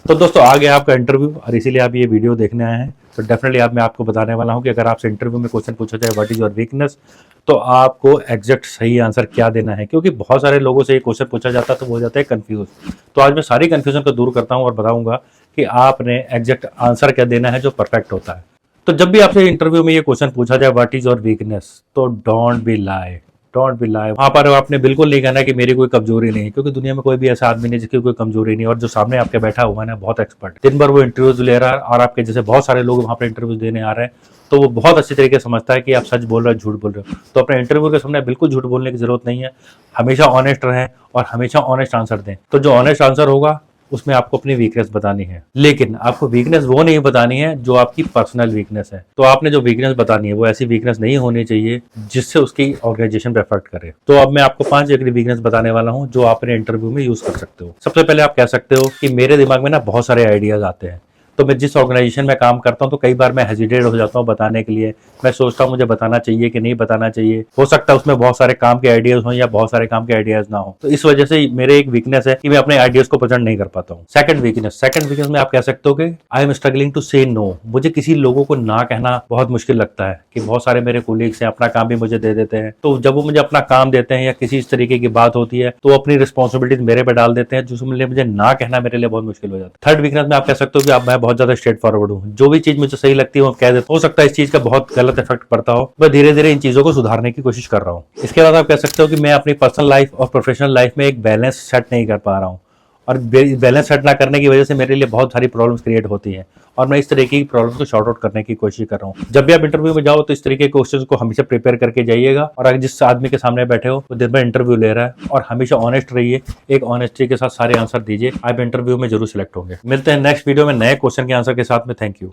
तो दोस्तों आ गया आपका इंटरव्यू और इसीलिए आप ये वीडियो देखने आए हैं। तो डेफिनेटली अब मैं आपको बताने वाला हूँ कि अगर आपसे इंटरव्यू में क्वेश्चन पूछा जाए व्हाट इज योर वीकनेस, तो आपको एग्जैक्ट सही आंसर क्या देना है, क्योंकि बहुत सारे लोगों से ये क्वेश्चन पूछा जाता है तो वो हो जाता है कंफ्यूज। तो आज मैं सारी कंफ्यूजन को दूर करता हूँ और बताऊंगा कि आपने एग्जैक्ट आंसर क्या देना है जो परफेक्ट होता है। तो जब भी आपसे इंटरव्यू में ये क्वेश्चन पूछा जाए व्हाट इज योर वीकनेस, तो डोंट बी लाई वहां पर आपने बिल्कुल नहीं कहना कि मेरी कोई कमजोरी नहीं है, क्योंकि दुनिया में कोई भी ऐसा आदमी नहीं जिसकी कोई कमजोरी नहीं है। और जो सामने आपके बैठा हुआ है ना, बहुत एक्सपर्ट, दिन भर वो इंटरव्यूज ले रहा है और आपके जैसे बहुत सारे लोग वहां पर इंटरव्यूज देने आ रहे हैं, तो वो बहुत अच्छी तरीके से समझता है कि आप सच बोल रहे हो झूठ बोल रहे हो। तो अपने इंटरव्यू के सामने बिल्कुल झूठ बोलने की जरूरत नहीं है। हमेशा ऑनेस्ट रहें और हमेशा ऑनेस्ट आंसर दें। तो जो ऑनेस्ट आंसर होगा उसमें आपको अपनी वीकनेस बतानी है, लेकिन आपको वीकनेस वो नहीं बतानी है जो आपकी पर्सनल वीकनेस है। तो आपने जो वीकनेस बतानी है वो ऐसी वीकनेस नहीं होनी चाहिए जिससे उसकी ऑर्गेनाइजेशन पे अफेक्ट करे। तो अब मैं आपको 5 ऐसी वीकनेस बताने वाला हूं जो आप अपने इंटरव्यू में यूज कर सकते हो। सबसे पहले आप कह सकते हो कि मेरे दिमाग में ना बहुत सारे आइडियाज आते हैं, तो मैं जिस ऑर्गेनाइजेशन में काम करता हूँ तो कई बार मैं हेजिटेट हो जाता हूँ बताने के लिए। मैं सोचता हूँ मुझे बताना चाहिए कि नहीं बताना चाहिए, हो सकता है उसमें बहुत सारे काम के आइडियाज हो या बहुत सारे काम के आइडियाज ना हो। तो इस वजह से मेरे एक वीकनेस है कि मैं अपने आइडियाज को प्रेजेंट नहीं कर पाता हूँ। सेकंड वीकनेस में आप कह सकते हो कि आई एम स्ट्रगलिंग टू से नो। मुझे किसी लोगों को ना कहना बहुत मुश्किल लगता है कि बहुत सारे मेरे कोलीग्स हैं अपना काम भी मुझे दे देते हैं, तो जब वो मुझे अपना काम देते हैं या किसी इस तरीके की बात होती है तो अपनी रिस्पॉन्सिबिलिटीज मेरे पे डाल देते हैं, जिसमें मुझे ना कहना मेरे लिए बहुत मुश्किल हो जाता है। थर्ड वीकनेस में आप कह सकते हो कि आप मैं बहुत ज्यादा स्ट्रेट फॉरवर्ड हूँ, जो भी चीज मुझे सही लगती है वो कह देता हूँ। हो सकता है इस चीज का बहुत गलत इफेक्ट पड़ता हो, मैं धीरे धीरे इन चीजों को सुधारने की कोशिश कर रहा हूँ। इसके बाद आप कह सकते हो कि मैं अपनी पर्सनल लाइफ और प्रोफेशनल लाइफ में एक बैलेंस सेट नहीं कर पा रहा हूँ, और बैलेंस सेट ना करने की वजह से मेरे लिए बहुत सारी प्रॉब्लम्स क्रिएट होती हैं, और मैं इस तरीके की प्रॉब्लम्स को शॉर्ट आउट करने की कोशिश कर रहा हूँ। जब भी आप इंटरव्यू में जाओ तो इस तरीके के क्वेश्चंस को हमेशा प्रिपेयर करके जाइएगा, और अगर जिस आदमी के सामने बैठे हो वो दिन भर इंटरव्यू ले रहा है, और हमेशा ऑनेस्ट रहिए, एक ऑनेस्टी के साथ सारे आंसर दीजिए, आप इंटरव्यू में जरूर सिलेक्ट होंगे। मिलते हैं नेक्स्ट वीडियो में नए क्वेश्चन के आंसर के साथ में। Thank you.